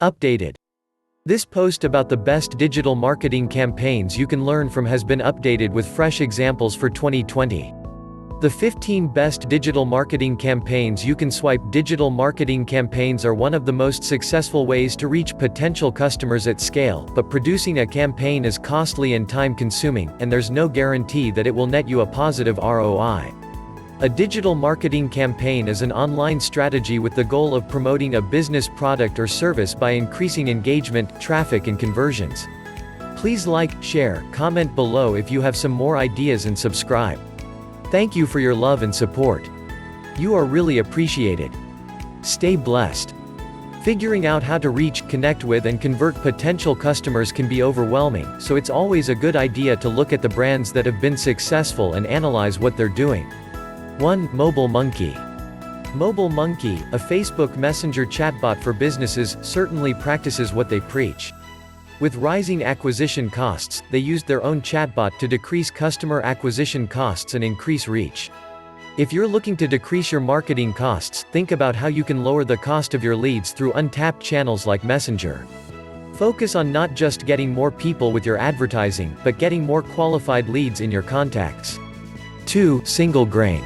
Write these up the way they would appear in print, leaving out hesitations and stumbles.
Updated. This post about the best digital marketing campaigns you can learn from has been updated with fresh examples for 2020. The 15 best digital marketing campaigns you can swipe. Digital marketing campaigns are one of the most successful ways to reach potential customers at scale, but producing a campaign is costly and time-consuming, and there's no guarantee that it will net you a positive ROI. A digital marketing campaign is an online strategy with the goal of promoting a business product or service by increasing engagement, traffic and conversions. Please like, share, comment below if you have some more ideas and subscribe. Thank you for your love and support. You are really appreciated. Stay blessed. Figuring out how to reach, connect with and convert potential customers can be overwhelming, so it's always a good idea to look at the brands that have been successful and analyze what they're doing. 1. Mobile Monkey. Mobile Monkey, a Facebook Messenger chatbot for businesses, certainly practices what they preach. With rising acquisition costs, they used their own chatbot to decrease customer acquisition costs and increase reach. If you're looking to decrease your marketing costs, think about how you can lower the cost of your leads through untapped channels like Messenger. Focus on not just getting more people with your advertising, but getting more qualified leads in your contacts. 2. Single Grain.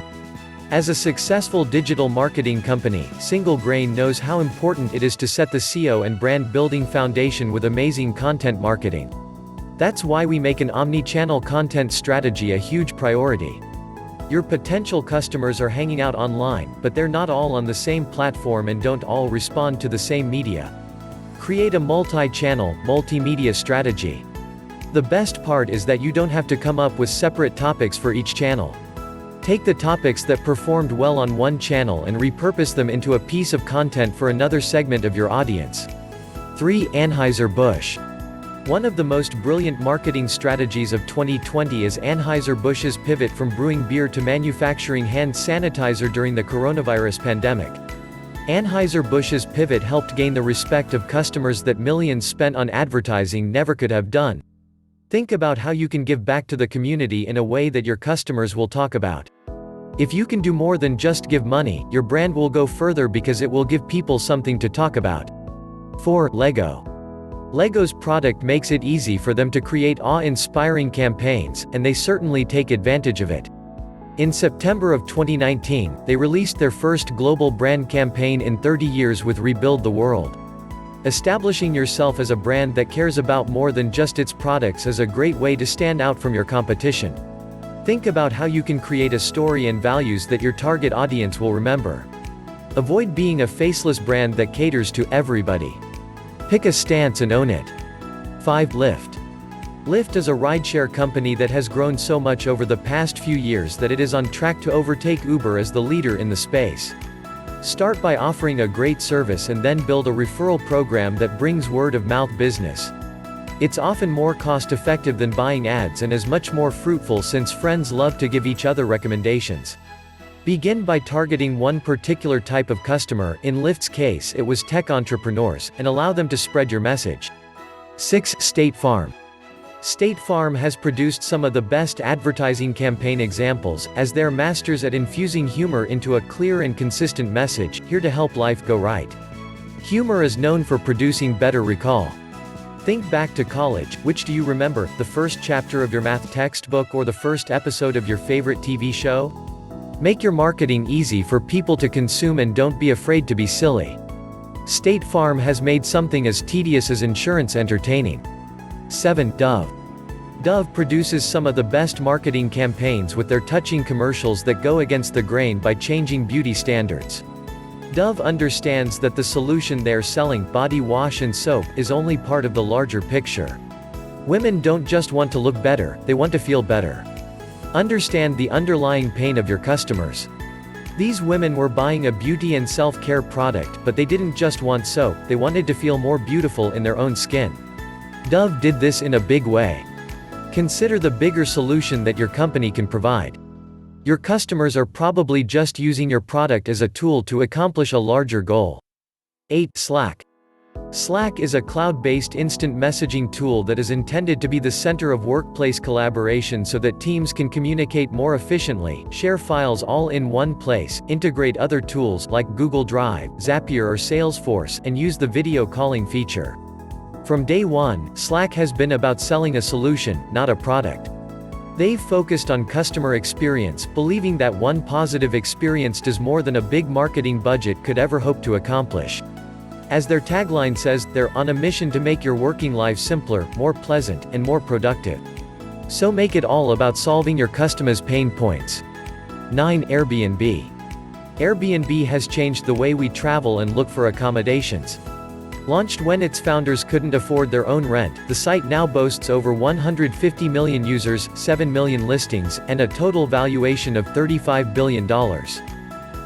As a successful digital marketing company, Single Grain knows how important it is to set the SEO and brand building foundation with amazing content marketing. That's why we make an omni-channel content strategy a huge priority. Your potential customers are hanging out online, but they're not all on the same platform and don't all respond to the same media. Create a multi-channel, multimedia strategy. The best part is that you don't have to come up with separate topics for each channel. Take the topics that performed well on one channel and repurpose them into a piece of content for another segment of your audience. 3. Anheuser-Busch. One of the most brilliant marketing strategies of 2020 is Anheuser-Busch's pivot from brewing beer to manufacturing hand sanitizer during the coronavirus pandemic. Anheuser-Busch's pivot helped gain the respect of customers that millions spent on advertising never could have done. Think about how you can give back to the community in a way that your customers will talk about. If you can do more than just give money, your brand will go further because it will give people something to talk about. 4. Lego. Lego's product makes it easy for them to create awe-inspiring campaigns, and they certainly take advantage of it. In September of 2019, they released their first global brand campaign in 30 years with Rebuild the World. Establishing yourself as a brand that cares about more than just its products is a great way to stand out from your competition. Think about how you can create a story and values that your target audience will remember. Avoid being a faceless brand that caters to everybody. Pick a stance and own it. 5. Lyft. Lyft is a rideshare company that has grown so much over the past few years that it is on track to overtake Uber as the leader in the space. Start by offering a great service and then build a referral program that brings word-of-mouth business. It's often more cost-effective than buying ads and is much more fruitful since friends love to give each other recommendations. Begin by targeting one particular type of customer, in Lyft's case it was tech entrepreneurs, and allow them to spread your message. 6. State Farm. State Farm has produced some of the best advertising campaign examples, as they're masters at infusing humor into a clear and consistent message, here to help life go right. Humor is known for producing better recall. Think back to college. Which do you remember, the first chapter of your math textbook or the first episode of your favorite TV show? Make your marketing easy for people to consume and don't be afraid to be silly. State Farm has made something as tedious as insurance entertaining. 7. Dove. Dove produces some of the best marketing campaigns with their touching commercials that go against the grain by changing beauty standards. Dove understands that the solution they're selling, body wash and soap, is only part of the larger picture. Women don't just want to look better, they want to feel better. Understand the underlying pain of your customers. These women were buying a beauty and self-care product, but they didn't just want soap, they wanted to feel more beautiful in their own skin. Dove did this in a big way. Consider the bigger solution that your company can provide. Your customers are probably just using your product as a tool to accomplish a larger goal. 8. Slack. Slack is a cloud-based instant messaging tool that is intended to be the center of workplace collaboration so that teams can communicate more efficiently, share files all in one place, integrate other tools like Google Drive, Zapier or Salesforce, and use the video calling feature. From day one, Slack has been about selling a solution, not a product. They've focused on customer experience, believing that one positive experience does more than a big marketing budget could ever hope to accomplish. As their tagline says, they're on a mission to make your working life simpler, more pleasant, and more productive. So make it all about solving your customers' pain points. 9. Airbnb. Airbnb has changed the way we travel and look for accommodations. Launched when its founders couldn't afford their own rent, the site now boasts over 150 million users, 7 million listings, and a total valuation of $35 billion.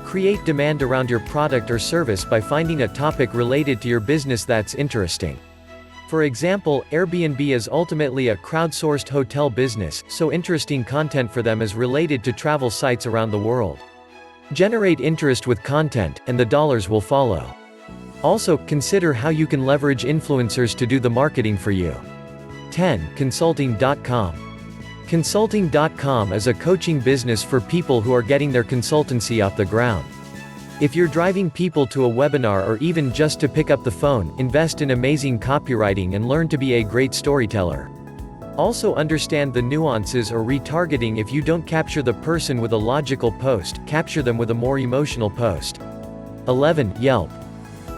Create demand around your product or service by finding a topic related to your business that's interesting. For example, Airbnb is ultimately a crowdsourced hotel business, so interesting content for them is related to travel sites around the world. Generate interest with content, and the dollars will follow. Also, consider how you can leverage influencers to do the marketing for you. 10. Consulting.com. Consulting.com is a coaching business for people who are getting their consultancy off the ground. If you're driving people to a webinar or even just to pick up the phone, invest in amazing copywriting and learn to be a great storyteller. Also understand the nuances or retargeting. If you don't capture the person with a logical post, capture them with a more emotional post. 11. Yelp.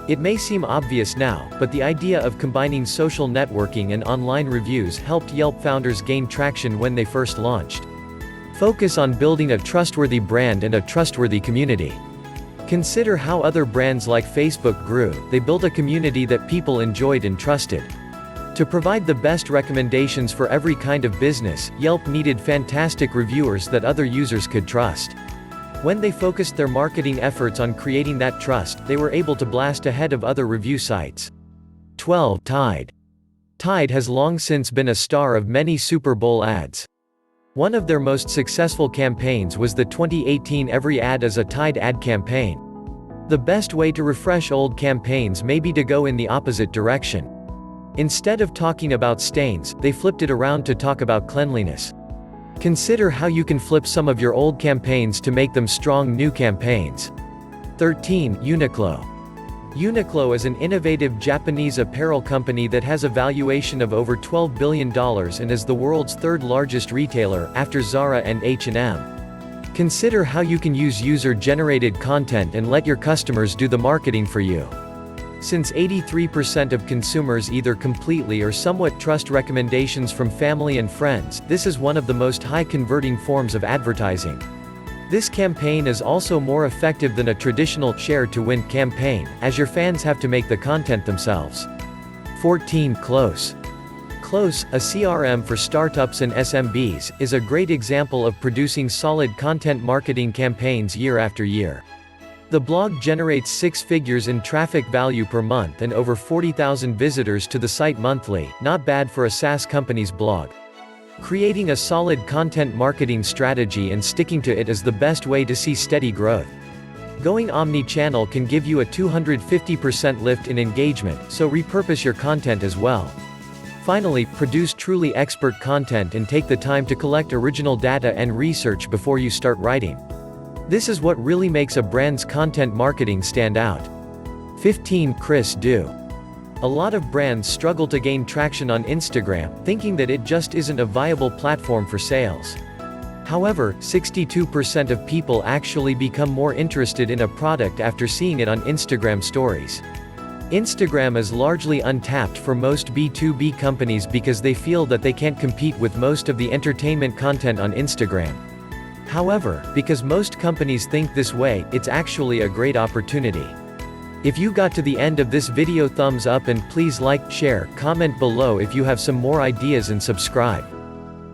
It may seem obvious now, but the idea of combining social networking and online reviews helped Yelp founders gain traction when they first launched. Focus on building a trustworthy brand and a trustworthy community. Consider how other brands like Facebook grew. They built a community that people enjoyed and trusted. To provide the best recommendations for every kind of business, Yelp needed fantastic reviewers that other users could trust. When they focused their marketing efforts on creating that trust, they were able to blast ahead of other review sites. 12. Tide. Tide has long since been a star of many Super Bowl ads. One of their most successful campaigns was the 2018 Every Ad is a Tide ad campaign. The best way to refresh old campaigns may be to go in the opposite direction. Instead of talking about stains, they flipped it around to talk about cleanliness. Consider how you can flip some of your old campaigns to make them strong new campaigns. 13. Uniqlo. Uniqlo is an innovative Japanese apparel company that has a valuation of over $12 billion and is the world's third largest retailer, after Zara and H&M. Consider how you can use user-generated content and let your customers do the marketing for you. Since 83% of consumers either completely or somewhat trust recommendations from family and friends, this is one of the most high-converting forms of advertising. This campaign is also more effective than a traditional share-to-win campaign, as your fans have to make the content themselves. 14. Close. Close, a CRM for startups and SMBs, is a great example of producing solid content marketing campaigns year after year. The blog generates 6 figures in traffic value per month and over 40,000 visitors to the site monthly, not bad for a SaaS company's blog. Creating a solid content marketing strategy and sticking to it is the best way to see steady growth. Going omni-channel can give you a 250% lift in engagement, so repurpose your content as well. Finally, produce truly expert content and take the time to collect original data and research before you start writing. This is what really makes a brand's content marketing stand out. 15. Chris Do. A lot of brands struggle to gain traction on Instagram, thinking that it just isn't a viable platform for sales. However, 62% of people actually become more interested in a product after seeing it on Instagram stories. Instagram is largely untapped for most B2B companies because they feel that they can't compete with most of the entertainment content on Instagram. However, because most companies think this way, it's actually a great opportunity. If you got to the end of this video, thumbs up and please like, share, comment below if you have some more ideas and subscribe.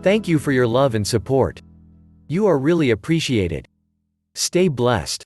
Thank you for your love and support. You are really appreciated. Stay blessed.